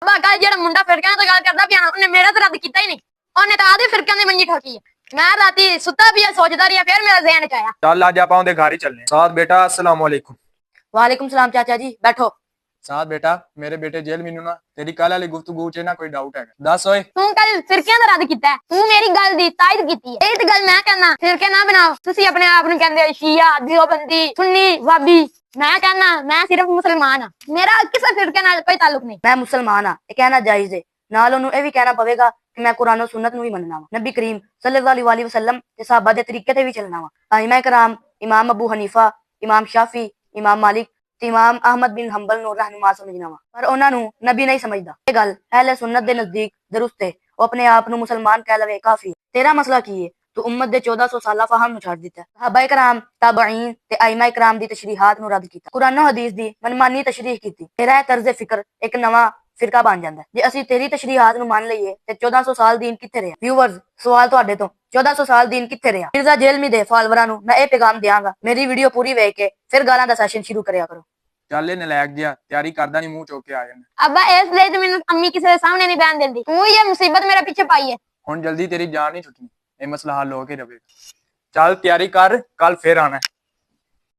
ਬਾਕਾ ਜਿਹੜਾ ਮੁੰਡਾ ਫਿਰਕਿਆਂ ਤੋਂ ਗੱਲ ਕਰਦਾ ਪਿਆ ਉਹਨੇ ਮੇਰਾ ਤਾਂ ਰੱਦ ਕੀਤਾ ਹੀ ਨਹੀਂ। ਉਹਨੇ ਤਾਂ ਆਦੇ ਫਿਰਕਿਆਂ ਦੀ ਮੰਜੀ ਠੋਕੀ ਹੈ। मैं राती सुता भी सोचता रहा, फिर मेरा ज़हन च आया चल आज आप घर ही चलने। साथ बेटा अस्सलाम वालेकुम। वालेकुम सलाम चाचा जी, बैठो। साथ बेटा मेरे बेटे जेल में ना तेरी कल वाली गुफ्तगू च ना कोई डाउट है? दस ओए तू कल फिरकियां दा रद्द कीता है, तू मेरी गल दी तायद कीती है। ਇਹ ਤੇ ਗੱਲ ਮੈਂ कहना फिरके ना बनाओ। ਤੁਸੀਂ ਆਪਣੇ ਆਪ ਨੂੰ ਕਹਿੰਦੇ ਸ਼ੀਆ, ਦਿਓਬੰਦੀ, सुन्नी, वाबी। मैं कहना मैं सिर्फ मुसलमान हां, मेरा किसी फिरके नाल कोई ताल्लुक नहीं। मैं मुसलमान हां, ਇਹ ਕਹਿਣਾ ਜਾਇਜ਼ ਹੈ। ਨਾਲ ਉਹਨੂੰ ਇਹ ਵੀ ਕਹਿਣਾ ਪਵੇਗਾ ਕਿ ਮੈਂ ਕੁਰਾਨ ਔਰ ਸੁਨਨਤ ਨੂੰ ਵੀ ਮੰਨਣਾ ਵਾ, ਨਬੀ ਕਰੀਮ ਸੱਲੱਲਾਹੁ ਅਲੈहि ਵਸੱਲਮ ਤੇ ਸਹਾਬਾ ਦੇ ਤਰੀਕੇ ਤੇ ਵੀ ਚੱਲਣਾ ਵਾ। ਆਇਮਾ ਕਰਾਮ ਇਮਾਮ ਅਬੂ ਹਨੀਫਾ, ਇਮਾਮ ਸ਼ਾਫੀ, ਇਮਾਮ ਮਾਲਿਕ ਤੇ ਇਮਾਮ ਅਹਮਦ ਬਿਨ ਹੰਬਲ ਨੂੰ ਰਹਿਨੁਮਾ ਸਮਝਣਾ ਵਾ, ਪਰ ਉਹਨਾਂ ਨੂੰ ਨਬੀ ਨਹੀਂ ਸਮਝਦਾ। ਇਹ ਗੱਲ ਅਹਿਲੇ ਸੁਨਨਤ ਦੇ ਨਜ਼ਦੀਕ ਦਰੁਸਤ ਹੈ। ਉਹ ਆਪਣੇ ਆਪ ਨੂੰ ਮੁਸਲਮਾਨ ਕਹਿ ਲਵੇ ਕਾਫੀ। ਤੇਰਾ ਮਸਲਾ ਕੀ ਹੈ? ਤੂੰ ਉਮਤ ਦੇ 1400 ਸਾਲਾ ਫਹਮ ਨੂੰ ਛੱਡ ਦਿੱਤਾ। ਸਹਾਬਾ ਕਰਾਮ, ਤਾਬਈਨ ਤੇ ਆਇਮਾ ਕਰਾਮ ਦੀ ਤਸ਼ਰੀਹਾਤ ਨੂੰ ਰੱਦ ਕੀਤਾ, ਕੁਰਾਨ ਔਰ ਹਦੀਸ ਦੀ ਮਨਮਾਨੀ ਤਸ਼ਰੀਹ ਕੀਤੀ। ਤੇਰਾ ਤਰਜ਼ ਫਿਕਰ ਇੱਕ ਨਵਾਂ ਫਿਰਕਾ ਬਣ ਜਾਂਦਾ। ਜੇ ਅਸੀਂ ਤੇਰੀ ਤਸ਼ਰੀਹਾਤ ਨੂੰ ਮੰਨ ਲਈਏ ਤੇ 1400 ਸਾਲ ਦੀਨ ਕਿੱਥੇ ਰਿਹਾ? ਵਿਊਅਰਸ, ਸਵਾਲ ਤੁਹਾਡੇ ਤੋਂ, 1400 ਸਾਲ ਦੀਨ ਕਿੱਥੇ ਰਿਹਾ? ਮਿਰਜ਼ਾ ਜੇਲਮੀ ਦੇ ਫਾਲੋਵਰਾਂ ਨੂੰ ਮੈਂ ਇਹ ਪੈਗਾਮ ਦਿਆਂਗਾ, ਮੇਰੀ ਵੀਡੀਓ ਪੂਰੀ ਵੇਖ ਕੇ ਫਿਰ ਗਾਲਾਂ ਦਾ ਸੈਸ਼ਨ ਸ਼ੁਰੂ ਕਰਿਆ ਕਰੋ। ਚੱਲ ਇਹ ਨਲਾਇਕ ਜਿਹਾ ਤਿਆਰੀ ਕਰਦਾ ਨਹੀਂ, ਮੂੰਹ ਚੁੱਕ ਕੇ ਆ ਜਾਂਦਾ। अब्बा इसलिए तो मैंने अम्मी किसी के सामने नहीं बयान देती। तू ये मुसीबत मेरे पीछे पाई है। ਹੁਣ ਜਲਦੀ ਤੇਰੀ ਜਾਨ ਨਹੀਂ ਛੁੱਟਣੀ, ਇਹ ਮਸਲਾ ਹੱਲ ਹੋ ਕੇ ਰਹੇਗਾ। ਚੱਲ ਤਿਆਰੀ ਕਰ, ਕੱਲ ਫੇਰ ਆਣਾ।